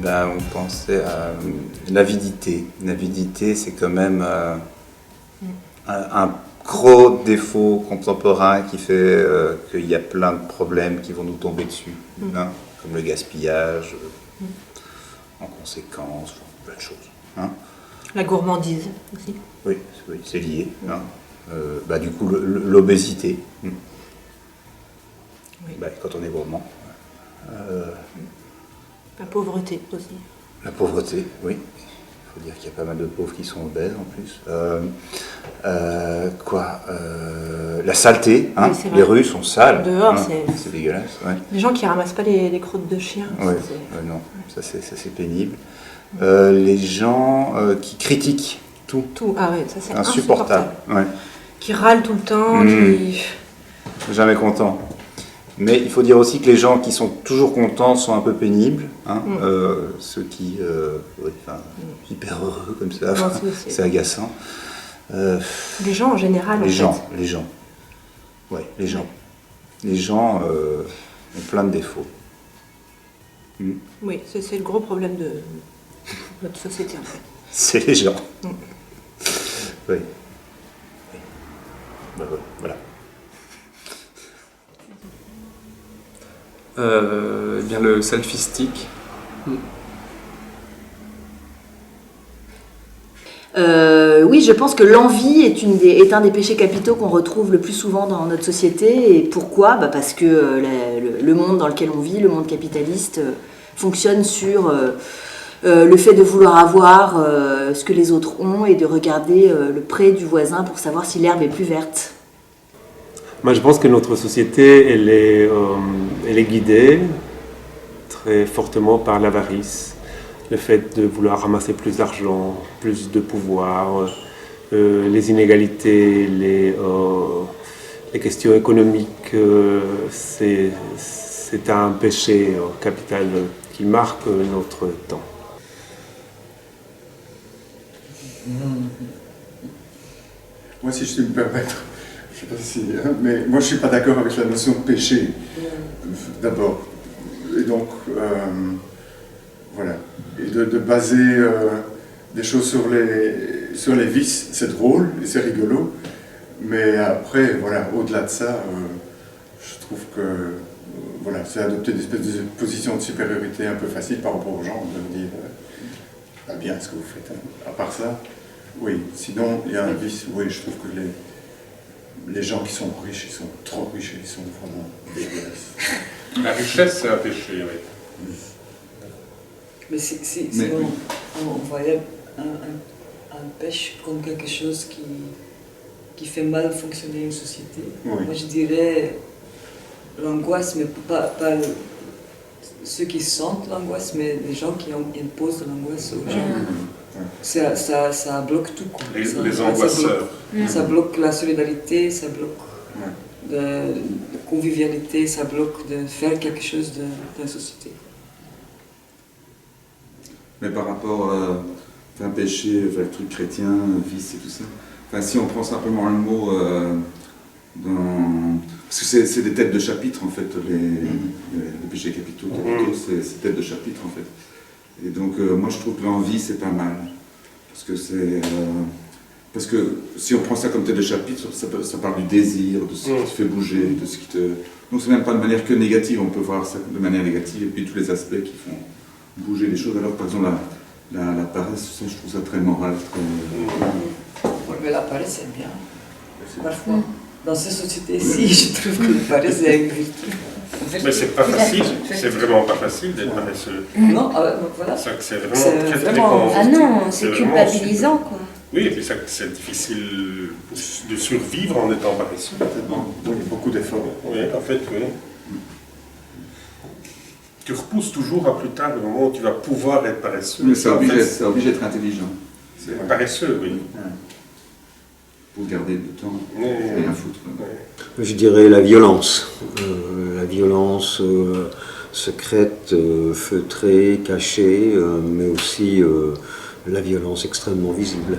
on pensait à l'avidité. L'avidité, c'est quand même un gros défaut contemporain qui fait qu'il y a plein de problèmes qui vont nous tomber dessus, hein, comme le gaspillage, en conséquence, plein de choses. Hein. La gourmandise aussi. Oui, c'est lié. Hein. Du coup, l'obésité. Oui. Quand on est gourmand. La pauvreté aussi. La pauvreté, oui. Il faut dire qu'il y a pas mal de pauvres qui sont obèses en plus. La saleté, hein. Oui, les rues sont sales. Dehors, hein. C'est dégueulasse. Ouais. Les gens qui ramassent pas les crottes de chiens. Ouais. Non, ça c'est pénible. Les gens qui critiquent tout. Ah ouais, ça c'est insupportable. Ouais. Qui râlent tout le temps, Jamais content. Mais il faut dire aussi que les gens qui sont toujours contents sont un peu pénibles. Hein. Ceux qui hyper heureux comme ça, c'est agaçant. Les gens en général. Les gens. Ouais, les gens. Les gens ont plein de défauts. Oui, c'est le gros problème de notre société en fait. C'est les gens. Oui. Voilà. Bien le selfistique. Oui, je pense que l'envie est un des péchés capitaux qu'on retrouve le plus souvent dans notre société. Et pourquoi ? Parce que le monde dans lequel on vit, le monde capitaliste, fonctionne sur le fait de vouloir avoir ce que les autres ont et de regarder le pré du voisin pour savoir si l'herbe est plus verte. Moi, je pense que notre société, elle est guidée très fortement par l'avarice, le fait de vouloir ramasser plus d'argent, plus de pouvoir, les inégalités, les questions économiques, c'est un péché capital qui marque notre temps. Moi, si je peux me permettre, je ne sais pas si, mais moi je ne suis pas d'accord avec la notion de péché, d'abord. Et donc, voilà. Et de baser des choses sur les vices, c'est drôle et c'est rigolo. Mais après, voilà, au-delà de ça, je trouve que voilà, c'est adopter une espèce de position de supériorité un peu facile par rapport aux gens, de me dire pas bien ce que vous faites. À part ça, oui. Sinon, il y a un vice, oui, je trouve que les gens qui sont riches, ils sont trop riches et ils sont vraiment dégueulasses. La richesse, c'est un péché, oui. Mais si on voyait un péché comme quelque chose qui fait mal fonctionner une société, moi je dirais l'angoisse, mais pas ceux qui sentent l'angoisse, mais les gens qui imposent l'angoisse aux gens. Ça bloque tout. Les angoisseurs. Ça bloque la solidarité, ça bloque la convivialité, ça bloque de faire quelque chose de la société. Mais par rapport à un péché, le truc chrétien, vice et tout ça, enfin, si on prend simplement le mot parce que c'est des têtes de chapitre en fait, les péchés capitaux, c'est têtes de chapitre en fait. Et donc moi je trouve que l'envie c'est pas mal. Parce que si on prend ça comme tête de chapitre, ça parle du désir, de ce qui te fait bouger, de ce qui te... Donc c'est même pas de manière que négative, on peut voir ça de manière négative, et puis tous les aspects qui font bouger les choses. Alors par exemple la paresse, je trouve ça très moral. Oui, mais la paresse c'est bien. Parfois, dans ces sociétés-ci, je trouve que la paresse est une vertu. Mais c'est pas facile, c'est vraiment pas facile d'être paresseux. Non, voilà. C'est vraiment très compliqué. Ah non, c'est culpabilisant quoi. Oui, et puis c'est difficile de survivre en étant paresseux. Oui, beaucoup d'efforts. Oui, en fait, oui. Tu repousses toujours à plus tard le moment où tu vas pouvoir être paresseux. Mais ça oblige d'être intelligent. C'est paresseux, oui. Pour garder le temps, rien foutre. Je dirais la violence. La violence secrète, feutrée, cachée, mais aussi la violence extrêmement visible.